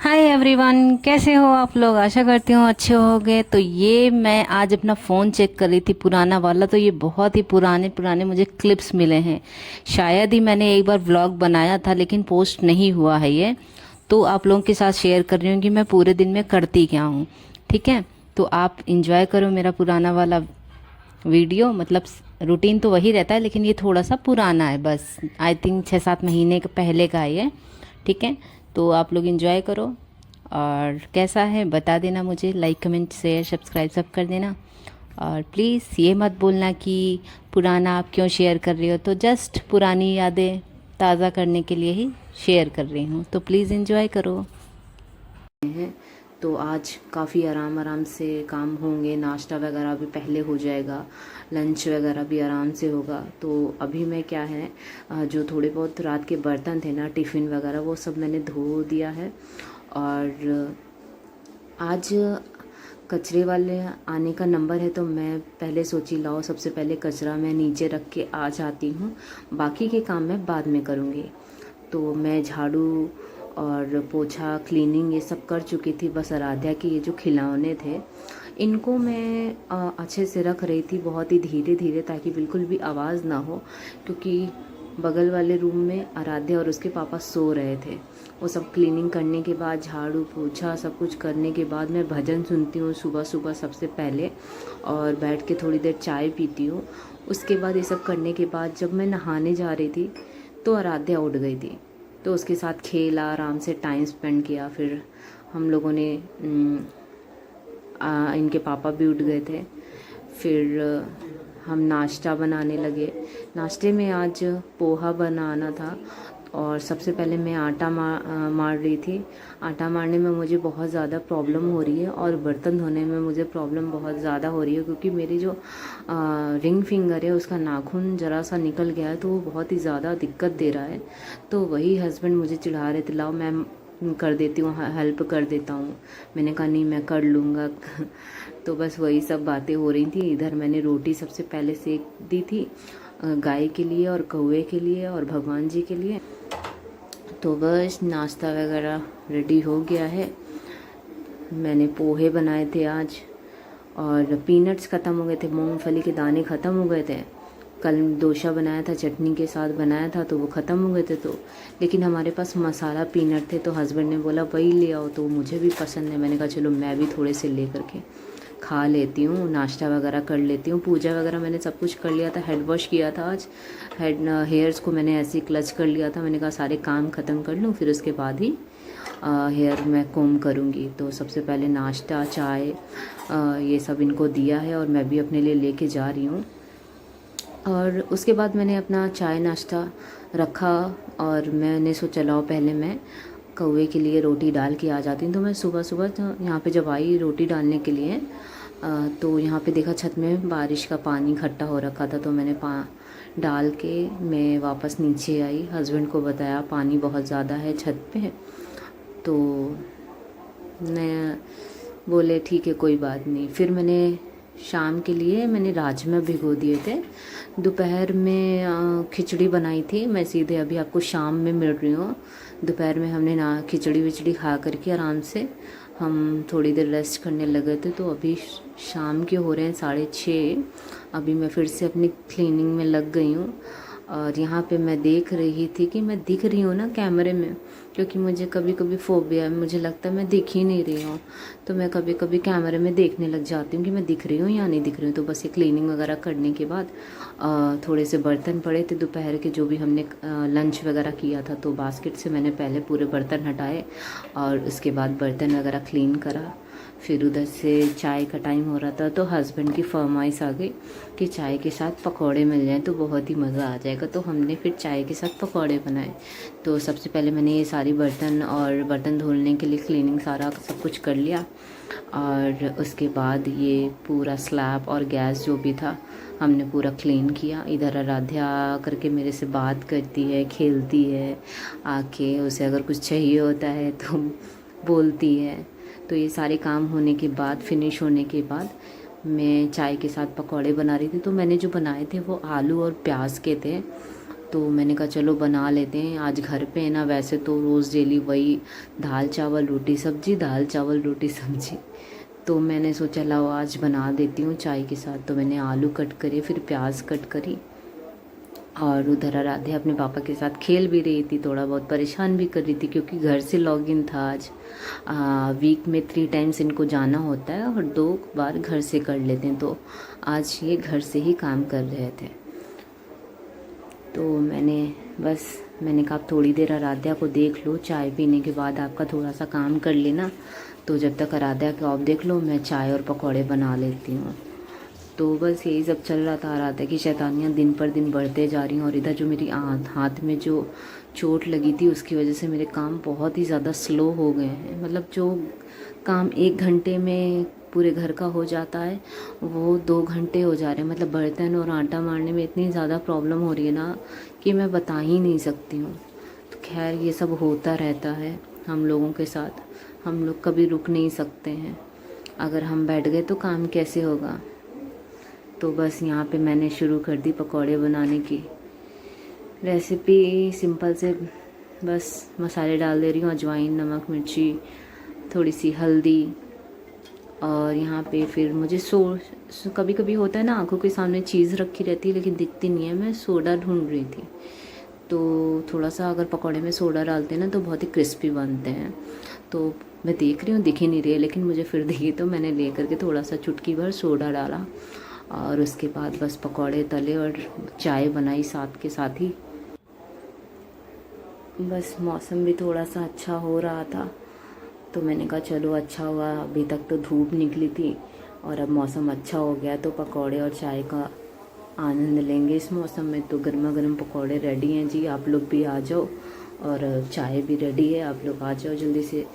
Hi everyone, कैसे हो आप लोग। आशा करती हूँ अच्छे होगे। तो ये मैं आज अपना फ़ोन चेक कर रही थी, पुराना वाला। तो ये बहुत ही पुराने पुराने मुझे क्लिप्स मिले हैं। शायद ही मैंने एक बार व्लॉग बनाया था, लेकिन पोस्ट नहीं हुआ है ये। तो आप लोगों के साथ शेयर कर रही हूँ कि मैं पूरे दिन में करती क्या हूँ। ठीक है, तो आप इंजॉय करो मेरा पुराना वाला वीडियो। मतलब रूटीन तो वही रहता है, लेकिन ये थोड़ा सा पुराना है, बस आई थिंक 6-7 महीने के पहले का है ये। ठीक है, तो आप लोग इंजॉय करो। और कैसा है बता देना मुझे, लाइक कमेंट शेयर सब्सक्राइब सब कर देना। और प्लीज़ ये मत बोलना कि पुराना आप क्यों शेयर कर रही हो। तो जस्ट पुरानी यादें ताज़ा करने के लिए ही शेयर कर रही हूँ, तो प्लीज़ इंजॉय करो। हैं तो आज काफ़ी आराम आराम से काम होंगे। नाश्ता वगैरह भी पहले हो जाएगा, लंच वगैरह भी आराम से होगा। तो अभी मैं क्या है, जो थोड़े बहुत रात के बर्तन थे ना, टिफ़िन वगैरह, वो सब मैंने धो दिया है। और आज कचरे वाले आने का नंबर है, तो मैं पहले सोची लाओ सबसे पहले कचरा मैं नीचे रख के आ जाती हूँ, बाकी के काम मैं बाद में करूँगी। तो मैं झाड़ू और पोछा क्लीनिंग ये सब कर चुकी थी। बस आराध्या के ये जो खिलौने थे, इनको मैं अच्छे से रख रही थी, बहुत ही धीरे धीरे, ताकि बिल्कुल भी आवाज़ ना हो। क्योंकि बगल वाले रूम में आराध्या और उसके पापा सो रहे थे। वो सब क्लीनिंग करने के बाद, झाड़ू पोछा सब कुछ करने के बाद, मैं भजन सुनती हूँ सुबह सुबह सबसे पहले, और बैठ के थोड़ी देर चाय पीती हूँ। उसके बाद ये सब करने के बाद जब मैं नहाने जा रही थी, तो आराध्या उठ गई थी। तो उसके साथ खेला, आराम से टाइम स्पेंड किया। फिर हम लोगों ने इनके पापा भी उठ गए थे। फिर हम नाश्ता बनाने लगे। नाश्ते में आज पोहा बनाना था, और सबसे पहले मैं आटा मार रही थी। आटा मारने में मुझे बहुत ज़्यादा प्रॉब्लम हो रही है, और बर्तन धोने में मुझे प्रॉब्लम बहुत ज़्यादा हो रही है, क्योंकि मेरी जो रिंग फिंगर है उसका नाखून ज़रा सा निकल गया है, तो वो बहुत ही ज़्यादा दिक्कत दे रहा है। तो वही हस्बैंड मुझे चिढ़ा रहे थे, लाओ मैं कर देती हूँ, हेल्प कर देता हूँ। मैंने कहा नहीं, मैं कर लूँगा। तो बस वही सब बातें हो रही थी। इधर मैंने रोटी सबसे पहले सेक दी थी, गाय के लिए और कौवे के लिए और भगवान जी के लिए। तो बस नाश्ता वगैरह रेडी हो गया है। मैंने पोहे बनाए थे आज, और पीनट्स ख़त्म हो गए थे, मूंगफली के दाने ख़त्म हो गए थे। कल डोसा बनाया था, चटनी के साथ बनाया था, तो वो ख़त्म हो गए थे। तो लेकिन हमारे पास मसाला पीनट थे, तो हस्बैंड ने बोला वही ले आओ, तो मुझे भी पसंद है। मैंने कहा चलो मैं भी थोड़े से ले करके खा लेती हूँ, नाश्ता वगैरह कर लेती हूँ। पूजा वगैरह मैंने सब कुछ कर लिया था, हेड वॉश किया था आज। हेयर्स को मैंने ऐसे ही क्लच कर लिया था। मैंने कहा सारे काम ख़त्म कर लूँ, फिर उसके बाद ही हेयर मैं कोम करूँगी। तो सबसे पहले नाश्ता, चाय, ये सब इनको दिया है, और मैं भी अपने लिए लेके जा रही हूँ। और उसके बाद मैंने अपना चाय नाश्ता रखा, और मैंने सोचा लाओ पहले मैं कौवे के लिए रोटी डाल के आ जाती हूँ। तो मैं सुबह सुबह तो यहाँ पे जब आई रोटी डालने के लिए, तो यहाँ पे देखा छत में बारिश का पानी इकट्ठा हो रखा था। तो मैंने डाल के मैं वापस नीचे आई, हस्बैंड को बताया पानी बहुत ज़्यादा है छत पे। तो मैं बोले ठीक है कोई बात नहीं। फिर मैंने शाम के लिए मैंने राजमा भिगो दिए थे। दोपहर में खिचड़ी बनाई थी। मैं सीधे अभी आपको शाम में मिल रही हूँ। दोपहर में हमने ना खिचड़ी विचड़ी खा करके आराम से हम थोड़ी देर रेस्ट करने लगे थे। तो अभी शाम के हो रहे हैं 6:30। अभी मैं फिर से अपनी क्लीनिंग में लग गई हूँ। और यहाँ पे मैं देख रही थी कि मैं दिख रही हूँ ना कैमरे में, क्योंकि मुझे कभी कभी फोबिया है, मुझे लगता है मैं दिख ही नहीं रही हूँ। तो मैं कभी कभी कैमरे में देखने लग जाती हूँ कि मैं दिख रही हूँ या नहीं दिख रही हूँ। तो बस ये क्लीनिंग वगैरह करने के बाद थोड़े से बर्तन पड़े थे दोपहर के, जो भी हमने लंच वगैरह किया था, तो बास्केट से मैंने पहले पूरे बर्तन हटाए, और उसके बाद बर्तन वगैरह क्लीन करा। फिर उधर से चाय का टाइम हो रहा था, तो हस्बैंड की फरमाइश आ गई कि चाय के साथ पकौड़े मिल जाएं तो बहुत ही मज़ा आ जाएगा। तो हमने फिर चाय के साथ पकौड़े बनाए। तो सबसे पहले मैंने ये सारी बर्तन और बर्तन धुलने के लिए क्लीनिंग सारा सब कुछ कर लिया, और उसके बाद ये पूरा स्लैब और गैस जो भी था हमने पूरा क्लीन किया। इधर आराध्या करके मेरे से बात करती है, खेलती है आके, उसे अगर कुछ चाहिए होता है तो बोलती है। तो ये सारे काम होने के बाद, फिनिश होने के बाद, मैं चाय के साथ पकौड़े बना रही थी। तो मैंने जो बनाए थे वो आलू और प्याज के थे, तो मैंने कहा चलो बना लेते हैं, आज घर पे है ना। वैसे तो रोज़ डेली वही दाल चावल रोटी सब्ज़ी, दाल चावल रोटी सब्ज़ी। तो मैंने सोचा लाओ आज बना देती हूँ चाय के साथ। तो मैंने आलू कट करे, फिर प्याज कट करी, और उधर आराध्या अपने पापा के साथ खेल भी रही थी, थोड़ा बहुत परेशान भी कर रही थी क्योंकि घर से लॉगिन था आज। वीक में 3 टाइम्स इनको जाना होता है और 2 बार घर से कर लेते हैं, तो आज ये घर से ही काम कर रहे थे। तो मैंने कहा आप थोड़ी देर आराध्या को देख लो, चाय पीने के बाद आपका थोड़ा सा काम कर लेना। तो जब तक आराध्या को आप देख लो, मैं चाय और पकौड़े बना लेती हूँ। तो बस यही सब चल रहा था। आराध्या की शैतानियाँ दिन पर दिन बढ़ते जा रही हैं, और इधर जो मेरी हाथ में जो चोट लगी थी उसकी वजह से मेरे काम बहुत ही ज़्यादा स्लो हो गए हैं। मतलब जो काम 1 घंटे में पूरे घर का हो जाता है वो 2 घंटे हो जा रहे हैं। मतलब बर्तन और आटा मारने में इतनी ज़्यादा प्रॉब्लम हो रही है ना कि मैं बता ही नहीं सकती हूँ। तो खैर ये सब होता रहता है हम लोगों के साथ, हम लोग कभी रुक नहीं सकते हैं। अगर हम बैठ गए तो काम कैसे होगा। तो बस यहाँ पे मैंने शुरू कर दी पकौड़े बनाने की रेसिपी। सिंपल से बस मसाले डाल दे रही हूँ, अजवाइन, नमक, मिर्ची, थोड़ी सी हल्दी। और यहाँ पे फिर मुझे कभी कभी होता है ना, आंखों के सामने चीज़ रखी रहती है लेकिन दिखती नहीं है। मैं सोडा ढूंढ रही थी, तो थोड़ा सा अगर पकौड़े में सोडा डालते हैं ना तो बहुत ही क्रिस्पी बनते हैं। तो मैं देख रही हूँ, दिख ही नहीं रही है, लेकिन मुझे फिर दिखी तो मैंने ले करके थोड़ा सा चुटकी भर सोडा डाला, और उसके बाद बस पकौड़े तले और चाय बनाई साथ के साथ ही। बस मौसम भी थोड़ा सा अच्छा हो रहा था, तो मैंने कहा चलो अच्छा हुआ, अभी तक तो धूप निकली थी और अब मौसम अच्छा हो गया तो पकौड़े और चाय का आनंद लेंगे इस मौसम में। तो गर्मा गर्म पकौड़े रेडी हैं जी, आप लोग भी आ जाओ, और चाय भी रेडी है, आप लोग आ जाओ जल्दी से,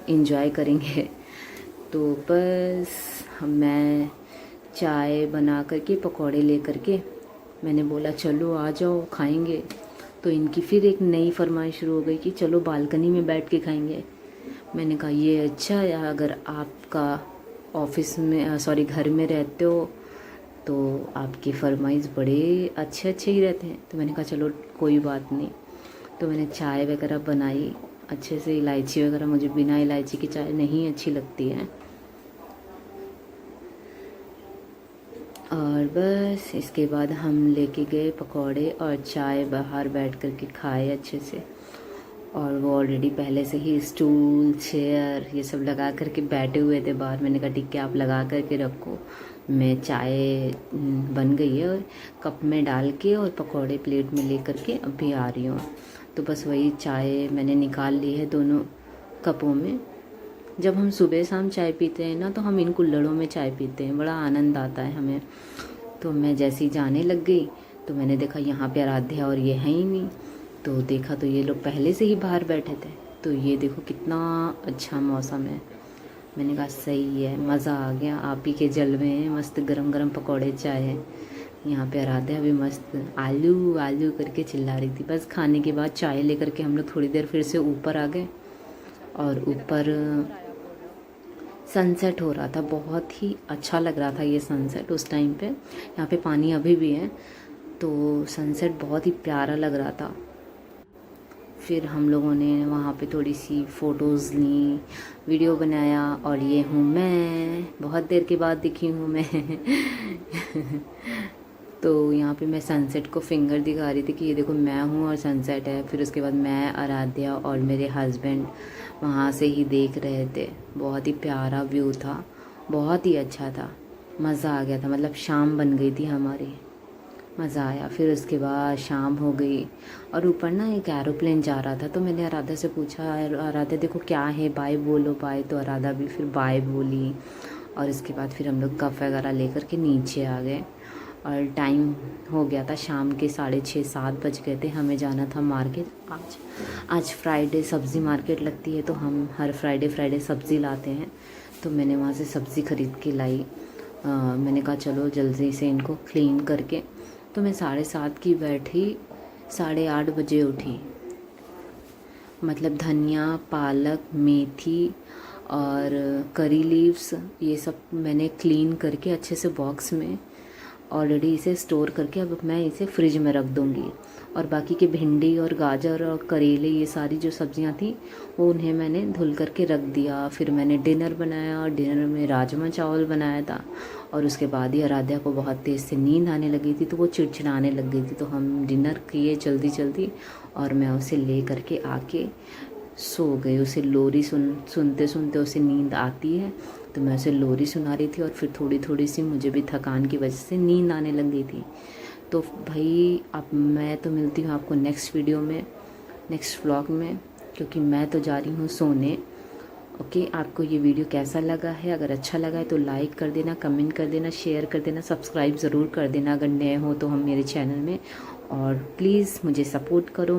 इंजॉय करेंगे। तो बस मैं चाय बना करके पकौड़े ले करके मैंने बोला चलो आ जाओ खाएंगे। तो इनकी फिर एक नई फरमाइश शुरू हो गई कि चलो बालकनी में बैठ के खाएंगे। मैंने कहा ये अच्छा है, अगर आपका ऑफिस में घर में रहते हो तो आपकी फरमाइश बड़े अच्छे अच्छे ही रहते हैं। तो मैंने कहा चलो कोई बात नहीं। तो मैंने चाय वगैरह बनाई अच्छे से, इलायची वगैरह, मुझे बिना इलायची की चाय नहीं अच्छी लगती है। और बस इसके बाद हम लेके गए पकौड़े और चाय, बाहर बैठ कर के खाए अच्छे से। और वो ऑलरेडी पहले से ही स्टूल, चेयर ये सब लगा करके बैठे हुए थे बाहर। मैंने कहा ठीक है आप लगा करके रखो, मैं चाय बन गई है और कप में डाल के और पकौड़े प्लेट में ले करके अभी आ रही हूँ। तो बस वही चाय मैंने निकाल ली है दोनों कपों में। जब हम सुबह शाम चाय पीते हैं ना तो हम इन कुल्हड़ों में चाय पीते हैं, बड़ा आनंद आता है हमें। तो मैं जैसे ही जाने लग गई तो मैंने देखा यहाँ पे आराध्या और ये है ही नहीं। तो देखा तो ये लोग पहले से ही बाहर बैठे थे। तो ये देखो कितना अच्छा मौसम है। मैंने कहा सही है, मज़ा आ गया, आप ही के जलवे हैं, मस्त गरम गरम पकौड़े चाय है। यहाँ पे आराध्या भी मस्त आलू आलू करके चिल्ला रही थी। बस खाने के बाद चाय लेकर के हम लोग थोड़ी देर फिर से ऊपर आ गए, और ऊपर सनसेट हो रहा था, बहुत ही अच्छा लग रहा था ये सनसेट उस टाइम पे। यहाँ पे पानी अभी भी है, तो सनसेट बहुत ही प्यारा लग रहा था। फिर हम लोगों ने वहाँ पे थोड़ी सी फ़ोटोज़ ली, वीडियो बनाया, और ये हूँ मैं, बहुत देर के बाद दिखी हूँ मैं। तो यहाँ पे मैं सनसेट को फिंगर दिखा रही थी कि ये देखो मैं हूँ और सनसेट है। फिर उसके बाद मैं, आराध्या और मेरे हस्बैंड वहाँ से ही देख रहे थे। बहुत ही प्यारा व्यू था, बहुत ही अच्छा था, मज़ा आ गया था। मतलब शाम बन गई थी हमारी, मज़ा आया। फिर उसके बाद शाम हो गई और ऊपर ना एक एरोप्लेन जा रहा था। तो मैंने आराध्या से पूछा, आराध्या देखो क्या है, बाय बोलो बाय। तो आराध्या भी फिर बाय बोली, और इसके बाद फिर हम लोग कप वगैरह लेकर के नीचे आ गए। और टाइम हो गया था शाम के 6:30-7 बज गए थे। हमें जाना था मार्केट। आज फ्राइडे सब्ज़ी मार्केट लगती है, तो हम हर फ्राइडे सब्ज़ी लाते हैं। तो मैंने वहाँ से सब्ज़ी ख़रीद के लाई। मैंने कहा चलो जल्दी से इनको क्लीन करके। तो मैं 7:30 की बैठी, 8:30 बजे उठी। मतलब धनिया, पालक, मेथी और करी लीव्स ये सब मैंने क्लीन करके अच्छे से बॉक्स में ऑलरेडी इसे स्टोर करके अब मैं इसे फ्रिज में रख दूँगी। और बाकी के भिंडी और गाजर और करेले, ये सारी जो सब्जियां थी वो उन्हें मैंने धुल करके रख दिया। फिर मैंने डिनर बनाया और डिनर में राजमा चावल बनाया था। और उसके बाद ही आराध्या को बहुत तेज़ से नींद आने लगी थी, तो वो चिड़चिड़ाने लग गई थी। तो हम डिनर किए जल्दी जल्दी और मैं उसे ले करके आके सो गई। उसे लोरी सुनते सुनते उसे नींद आती है, तो मैं उसे लोरी सुना रही थी और फिर थोड़ी थोड़ी सी मुझे भी थकान की वजह से नींद आने लग गई थी। तो भाई अब मैं तो मिलती हूँ आपको नेक्स्ट वीडियो में, नेक्स्ट व्लॉग में, क्योंकि मैं तो जा रही हूँ सोने। ओके, आपको ये वीडियो कैसा लगा है? अगर अच्छा लगा है तो लाइक कर देना, कमेंट कर देना, शेयर कर देना, सब्सक्राइब ज़रूर कर देना अगर नए हो तो हम मेरे चैनल में। और प्लीज़ मुझे सपोर्ट करो।